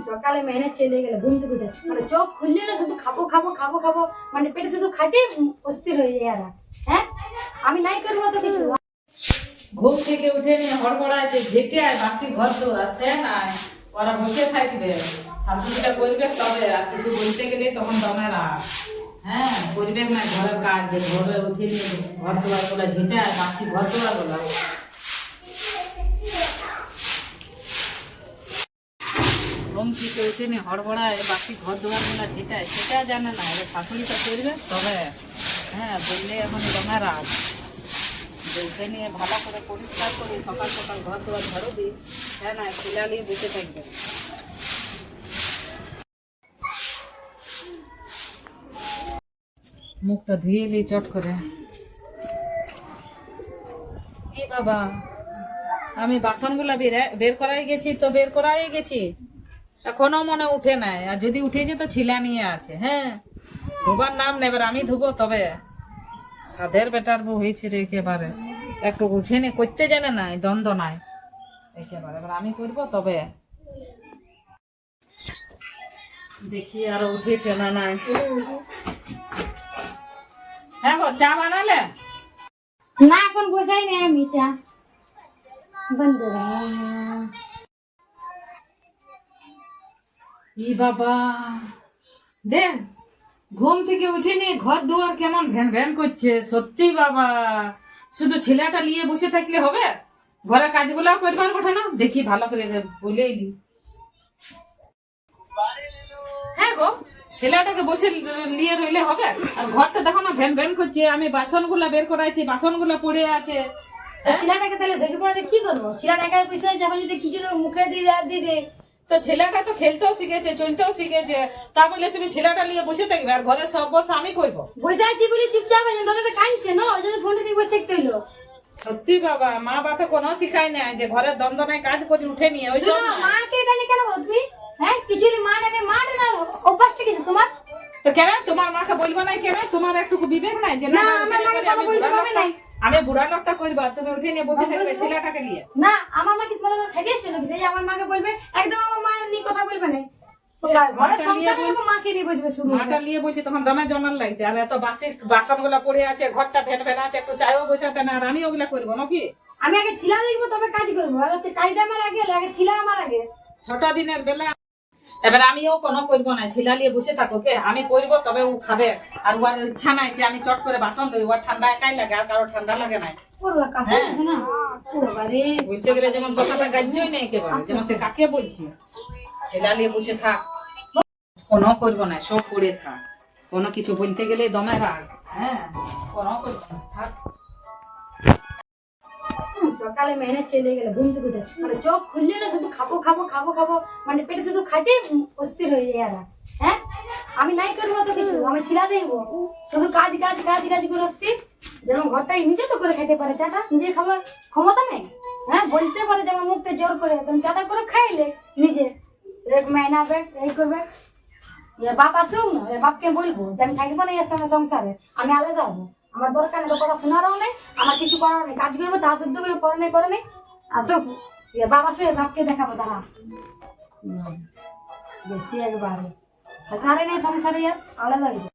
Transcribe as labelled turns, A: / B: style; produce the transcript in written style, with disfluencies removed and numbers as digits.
A: সকালে মেহনত চলে গেলে ঘুম থেকে উঠে মানে চোখ খুললে না শুধু খাবো খাবো খাবো খাবো মানে পেটে শুধু খাইতে অস্থির হয়ে যায় এরা। হ্যাঁ আমি নাই করবো তো কিছু।
B: ঘুম থেকে উঠে নিয়ে হড়বড়ায় যে ঝেঁটে আয় বাসি ঘর তো আসে নাই, ওরা বসে থাকবে, শাশুড়িটা করবে তবে, আর কিছু বলতে গেলে তখন দমে রাখ। হ্যাঁ করবে না ঘরের কাজ, যে ঘরে উঠে নিয়ে ঘর দুয়ার গুলা ঝেঁটে আয় বাসি ঘর দুয়ার গুলা। ঘুম থেকে উঠে নিয়ে হড়বড়ায় বাসি ঘর দুয়ার গুলা ঝেঁটায়, সেটা জানে না, এবার শাশুড়িটা করবে তবে। হ্যাঁ বললে এখন দমে রাখ, উঠে নিয়ে ভালো করে পরিষ্কার করি, সকাল সকাল ঘর দুয়ার ঝাড়ু দিই। হ্যাঁ না খিলালিয়ে বসে থাকবে। মুখটা ধুয়ে নি চট করে। এ বাবা, আমি বাসনগুলা বের করাই গেছি তো বের করাই গেছি, এখনো মনে উঠে নাই। আর যদি উঠেছে তো ছিলা নিয়ে আছে। হ্যাঁ ধোবার নাম নেবার, আমি ধুবো তবে। সাধের বেটার বউ হয়েছে রে একেবারে, একটু উঠে নি করতে জানে নাই, দ্বন্দ্ব নাই একেবারে। এবার আমি করবো তবে। দেখি আরো উঠে চেনা নাই। হ্যাঁ গো চা বানালে?
A: না এখন বসাই নাই আমি চা বন্ধ।
B: ই বাবা দেখ, ঘুম থেকে উঠিনি ঘর দুয়ার কেমন ভ্যান ভ্যান করছে। সত্যি বাবা, শুধু ছেলেটা নিয়ে বসে থাকলে হবে? ঘরের কাজগুলো করবার কথা না? দেখি ভালো করে বলেই দি। হ্যাঁ গো, ছেলেটাকে বসে নিয়ে রইলে হবে? আর ঘরটা দেখো না ভ্যান ভ্যান করছে। আমি বাসনগুলা বের করাইছি, বাসনগুলা পড়ে আছে।
A: ছেলেটাকে তাহলে দেখে পড়াতে কি করবো? ছেলেটা একাই পয়সা যখন যদি কিছু মুখে দিয়ে
B: তো ছেলেটা তো খেলতেও শিখেছে, চলতেও শিখেছে, তা বলে তুমি ছেলেটা নিয়ে বসে থাকবে? আর ঘরের সব বস আমি করবো?
A: বসে আছি বলে চুপচাপ আছে, তবে তো কাঁদছে না, ওই জন্য ফোনটা নিয়ে বসে থাকতে হইলো।
B: সত্যি বাবা, মা বাপে কোনো শিখায় না যে ঘরের দ্বন্দ্বনায় কাজ করে উঠে নিয়ে ওই
A: শুনো, মাকে এটা নিয়ে কেন বলবি? হ্যাঁ কিছু মা না অভ্যাসটা কিছু তোমার।
B: তো কেন তোমার মাকে বলবো না? কেন তোমার একটু বিবেক নাই যে না
A: আমার মাকে কথা বলতে পারবে না?
B: আমি বুড়া লোকটা করবা, তুমি উঠে নিয়ে বসে থাকবে ছেলেটাকে নিয়ে?
A: না আমার মা কি তোমার খাইয়েছিল কি যে আমার মাকে বলবে? একদম আমার মা নিয়ে কথা বলবে না। ঘরে সংসার করবো, মাকে নিয়ে বসবে শুরু।
B: মাটা নিয়ে বলছে তখন দমে জমার লাগছে। আর এত বাসি বাসন গুলা পড়ে আছে, ঘরটা ভেন ভেন আছে, একটু চায়ও বসাতে না। আর আমি ওগুলা করবো নাকি?
A: আমি আগে ছিলা দেখবো তবে কাজ করবো। আর হচ্ছে কাজটা আমার আগে ছিলা আমার আগে।
B: ছোট দিনের বেলা এবার আমিও কোনো করবো না, ছিলা নিয়ে বসে থাকো কে? আমি করবো তবে ও খাবে। আর ওর ইচ্ছা নাই যে আমি চট করে বাসন ধরি। ওর ঠান্ডা একাই লাগে, আর কারো ঠান্ডা লাগে নাই। বলতে গেলে যেমন কথাটা গাজ্জই নেই একেবারে, যেমন সে কাকে বলছি ছেলা নিয়ে বসে থাক। কোনো করবো না, সব পড়ে থাক। কোনো কিছু বলতে গেলে দমে রাখ। হ্যাঁ কোনো করবো না, থাক।
A: সকালে মেহনত চলে গেলে ঘুম থেকে উঠে মানে চোখ খুললে না শুধু খাবো খাবো খাবো খাবো মানে পেটে শুধু খাইতে অস্থির হয়ে যায় এরা। হ্যাঁ আমি নাই করবো তো কিছু, আমি ছিলা দেখবো শুধু কাজ কাজ কাজ কাজ করে অস্থির। যেমন ঘরটাই নিজে তো করে খাইতে পারে, চাটা নিজে খাবার ক্ষমতা নেই। হ্যাঁ বলতে পারে যেমন মুখটা জোর করে, তুমি চাটা করে খাইলে নিজে মেহনাবে এই করবে। এর বাপ আসুক না, এর বাপকে বলবো যে আমি থাকবো না এর সঙ্গে সংসারে, আমি আলাদা হবো। আমার দরকার নেই, কথা শোনারও নেই, আমার কিছু করার নেই। কাজ করবো তা শুদ্ধ করে করে নেই। আর তো বাবা আসবে, বাপকে দেখাবো তারা বেশি একবারে থাকারে নেই সংসারে, আলাদা হইবে।